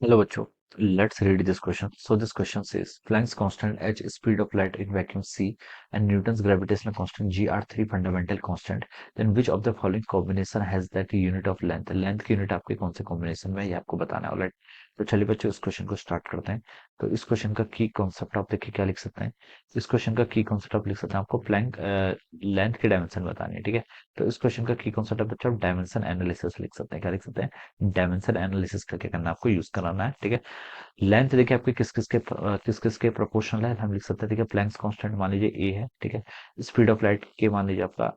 Hello बच्चों, let's read this question. So this question says Planck's constant h speed of light in vacuum c and Newton's gravitational constant g are three fundamental constant. Then which of the following combination has that unit of length? Length की unit आपके कौन से combination में है ये आपको बताना है। ऑलराइट, तो चलिए बच्चों इस क्वेश्चन को स्टार्ट करते हैं। तो इस क्वेश्चन का की कॉन्सेप्ट आप देखिए क्या लिख सकते हैं। इस क्वेश्चन का की कॉन्सेप्ट आप लिख सकते हैं, आपको प्लैंक लेंथ की डायमेंशन बतानी है। ठीक है, तो इस क्वेश्चन का की कॉन्सेप्ट बच्चों आप डायमेंशन एनालिसिस लिख सकते हैं। क्या लिख सकते हैं? डायमेंशन एनालिसिस करके करना आपको यूज कराना है। ठीक है, लेंथ देखिए आपके किस किस के प्रोपोर्शनल है, हम लिख सकते हैं। ठीक है, प्लैंक्स कांस्टेंट मान लीजिए ए है। ठीक है, स्पीड ऑफ लाइट के मान लीजिए आपका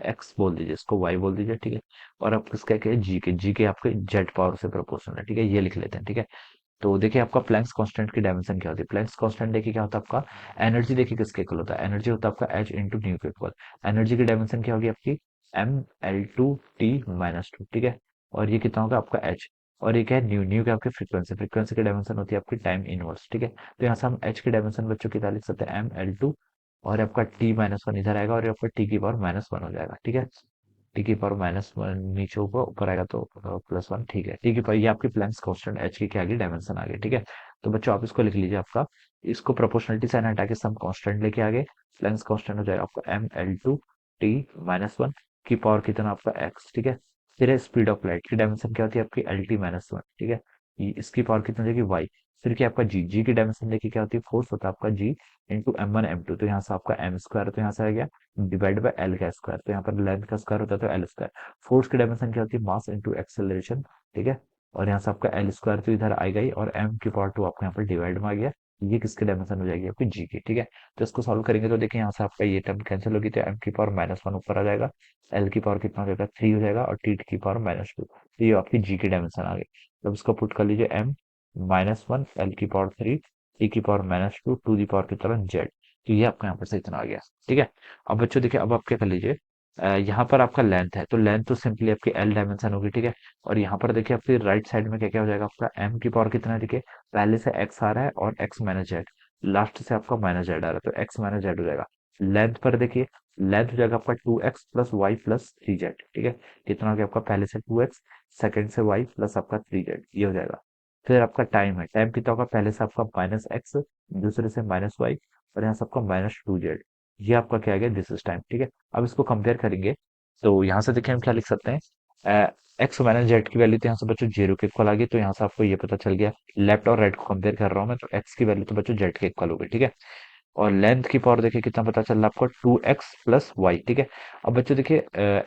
एक्स बोल दीजिए, इसको वाई बोल दीजिए। ठीक है, और आप किसका क्या जी के आपके जेड पावर से प्रोपोर्शनल है। ठीक है, ये लिख लेते हैं। ठीक है, तो देखिए आपका प्लैंक्स कांस्टेंट की डायमेंशन क्या होती है। प्लैंक्स कांस्टेंट देखिए क्या होता है आपका एनर्जी, देखिए किसके इक्वल होता है। एनर्जी होता है आपका एच इंटू न्यू के इक्वल। एनर्जी की डायमेंशन क्या होगी आपकी M L two T minus two. ठीक है, और ये कितना होगा आपका एच, और ये क्या है न्यू। न्यू क्या आपकी फ्रीक्वेंसी, फ्रीक्वेंसी की डायमेंशन होती है आपकी टाइम इनवर्स। ठीक है, तो यहाँ से हम एच की डायमेंशन बच्चों की लिख सकते हैं एम एल टू, और आपका टी माइनस वन इधर आएगा, और आपका टी की पावर माइनस वन हो जाएगा। ठीक है, टी की पावर माइनस वन नीचे ऊपर ऊपर आएगा तो प्लस वन। ठीक है, टी की पावर ये आपकी प्लैंक्स कांस्टेंट एच की क्या आ गई डायमेंशन आ गई। ठीक है, तो बच्चों आप इसको लिख लीजिए। आपका इसको प्रोपोर्शनलिटी साइन हटा के सम कांस्टेंट लेके आगे प्लैंक्स कांस्टेंट हो जाएगा आपका M L two T minus one की पावर कितना आपका एक्स। ठीक है, फिर है स्पीड ऑफ लाइट की डायमेंशन क्या होती है आपकी एल टी माइनस वन। ठीक है, इसकी पावर कितना हो जाएगी वाई। फिर क्या आपका जी, जी की डायमेंशन देखिए क्या होती है फोर्स होता है आपका G into M one M two. तो यहाँ से आपका एम स्क्वायर, तो यहाँ से आ गया डिवाइड बाय एल का स्क्वायर। तो यहाँ पर लेंथ का स्क्वायर होता है तो एल स्क्वायर। फोर्स की डायमेंशन क्या होती है मास इंटू एक्सेलरेशन। ठीक है, और यहाँ से आपका एल स्क्वायर तो इधर आएगा ही, और एम की पावर टू आपको यहाँ पर डिवाइड में आ गया। ये किसकी डायमेंशन हो जाएगी आपकी जी की। ठीक है, तो इसको सॉल्व करेंगे तो देखिए यहाँ से आपका ये टर्म कैंसिल होगी, तो एम की पावर माइनस वन ऊपर आ जाएगा, एल की पावर कितना हो जाएगा थ्री हो जाएगा, और टी की पावर माइनस टू। तो ये आपकी जी की डायमेंशन आ गई। तो इसको पुट कर लीजिए एम माइनस वन एल की पावर थ्री टी की power minus two the power की तरह जेड। तो ये आपका यहाँ पर से इतना आ गया। ठीक है, अब बच्चों देखिए अब आप क्या कर लीजिए, यहाँ पर आपका लेंथ है तो लेंथ तो सिंपली आपकी एल डायमेंशन होगी। ठीक है, और यहाँ पर देखिए आपकी राइट साइड में क्या क्या हो जाएगा आपका एम की पावर कितना है। देखिए पहले से एक्स आ रहा है और एक्स माइनस जेड, लास्ट से आपका माइनस जेड आ रहा है तो एक्स माइनस जेड हो जाएगा। लेंथ पर देखिए लेंथ हो जाएगा आपका two X plus Y plus three Z. ठीक है, कितना हो गया आपका पहले से टू एक्स, सेकेंड से वाई प्लस आपका थ्री जेड, ये हो जाएगा। फिर आपका टाइम है, टाइम कितना होगा पहले से आपका माइनस एक्स, दूसरे से माइनस वाई, और यहाँ से आपका माइनस टू जेड। ये आपका क्या आ गया दिस इज टाइम। ठीक है, अब इसको कंपेयर करेंगे तो यहाँ से देखिए हम क्या लिख सकते हैं, एक्स माइनस जेड की वैल्यू तो यहाँ से बच्चों जीरो के इक्वल आ गई, तो यहाँ से आपको ये पता चल गया। लेफ्ट और राइट को कंपेयर कर रहा हूँ मैं, तो एक्स की वैल्यू तो बच्चों जेड के इक्वल हो गई। ठीक है, और लेंथ की पावर देखिए कितना पता चल रहा है आपको टू एक्स प्लस वाई। ठीक है, अब बच्चों देखिए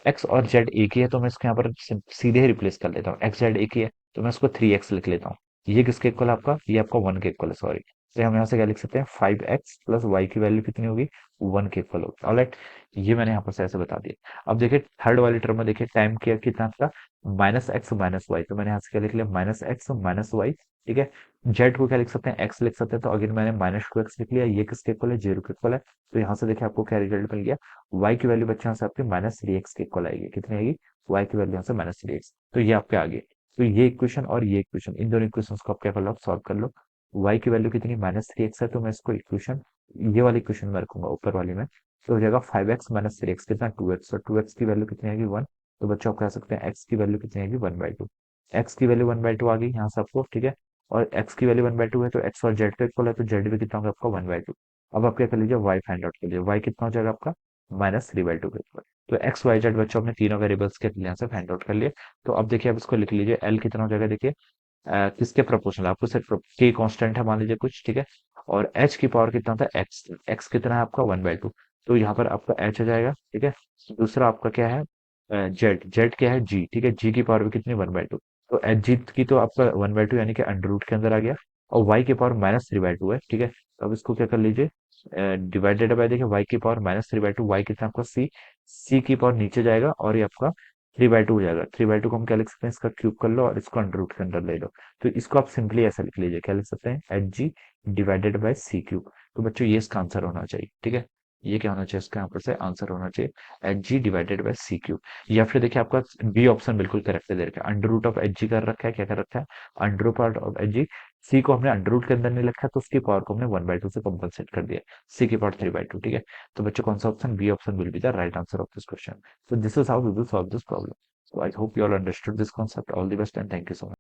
एक्स और जेड एक ही है, तो मैं इसको यहाँ पर सीधे ही रिप्लेस कर लेता हूँ। एक्स जेड एक ही है तो मैं इसको थ्री एक्स लिख लेता हूँ। ये किसके इक्वल है आपका, ये आपका वन के इक्वल है, सॉरी। तो हम यहाँ से क्या लिख सकते हैं फाइव एक्स प्लस वाई की वैल्यू कितनी होगी वन के इक्वल होगी। ऑलराइट, ये मैंने यहाँ पर से ऐसे बता दिया। अब देखिए थर्ड वाली टर्म में देखिए टाइम किया कितना था माइनस एक्स माइनस वाई, तो मैंने यहाँ से क्या लिख लिया माइनस एक्स माइनस वाई। ठीक है, जेड को क्या लिख सकते हैं एक्स लिख सकते हैं, तो अगेन मैंने माइनस टू एक्स लिख लिया। ये किसके इक्वल है जीरो के इक्वल है, तो यहाँ से देखिए आपको क्या रिजल्ट मिल गया। वाई की वैल्यू बच्चे यहाँ से आपकी माइनस थ्री एक्स के इक्वल आएगी। कितनी आएगी वाई की वैल्यू यहाँ से माइनस थ्री एक्स, तो ये आपके आगे। तो ये इक्वेशन और ये इक्वेशन, इन दोनों इक्वेशन को आप क्या कर लो सॉल्व कर लो। वाई की वैल्यू कितनी माइनस थ्री एक्स है, तो मैं इसको इक्वेशन ये वाली इक्वेशन में रखूंगा ऊपर वाली में, तो हो जाएगा five x minus three x कितना टू एक्स, और टू एक्स की वैल्यू कितनी आएगी वन। तो बच्चों आप कह सकते हैं एक्स की वैल्यू कितनी आएगी वन बाई टू। एक्स की वैल्यू वन बाई टू आ गई यहाँ से आपको। ठीक है, और एक्स की वैल्यू वन बाई टू है तो एक्स और जेड का इक्वल है, तो जेड भी कितना होगा आपका वन बाई टू। अब आप क्या कर लीजिए वाई फाइंड आउट कर लीजिए, वाई कितना हो जाएगा आपका माइनस थ्री बाई टू के इक्वल। तो एक्स वाई जेड बच्चों अपने तीनों वेरिएबल्स के यहाँ से फाइंड आउट कर लिए। तो अब देखिए आप इसको लिख लीजिए एल कितना हो जाएगा देखिए किसके प्रोपोर्शनल, आपको सिर्फ के कांस्टेंट है मान लीजिए कुछ। ठीक है, और एच की पावर कितना था एक्स, एक्स कितना है आपका वन बाई टू, तो यहाँ पर आपका एच हो जाएगा। ठीक है, दूसरा आपका क्या है जेड, जेड क्या है जी। ठीक है, जी की पावर भी कितनी वन बाई टू, तो एच जी की तो आपका वन बाई टू यानी कि अंडर रूट के अंदर आ गया, और वाई की power minus three by two है। ठीक है, तो अब इसको क्या कर लीजिए डिवाइडेड बाय देखिए वाई की power minus three by two, Y कितना आपका सी, सी की पावर नीचे जाएगा और ये आपका थ्री बाई टू हो जाएगा। थ्री बाई टू को हम क्या लिख सकते हैं इसका क्यूब कर लो और इसको अंडर रूट के अंदर ले लो। तो इसको आप सिंपली ऐसा लिख लीजिए, क्या लिख सकते हैं H G divided by C cube. तो बच्चों ये इसका आंसर होना चाहिए। ठीक है, ये क्या होना चाहिए इसका यहाँ पर से आंसर होना चाहिए H G divided by C cube. या फिर देखिए आपका बी ऑप्शन बिल्कुल करेक्ट है, दे रखा है under root of H G कर रखा है, क्या कर रखा है under part of H G. C को हमने अंडर रूट के अंदर नहीं रखा तो उसकी पावर को हमने वन बाई टू से कंपनसेट कर दिया, सी की पावर थ्री बाई टू। ठीक है, तो बच्चों कौन सा option B option will be the right answer of this question. So this is how we will solve this problem. So I hope you all understood this concept. All the best and thank you so much.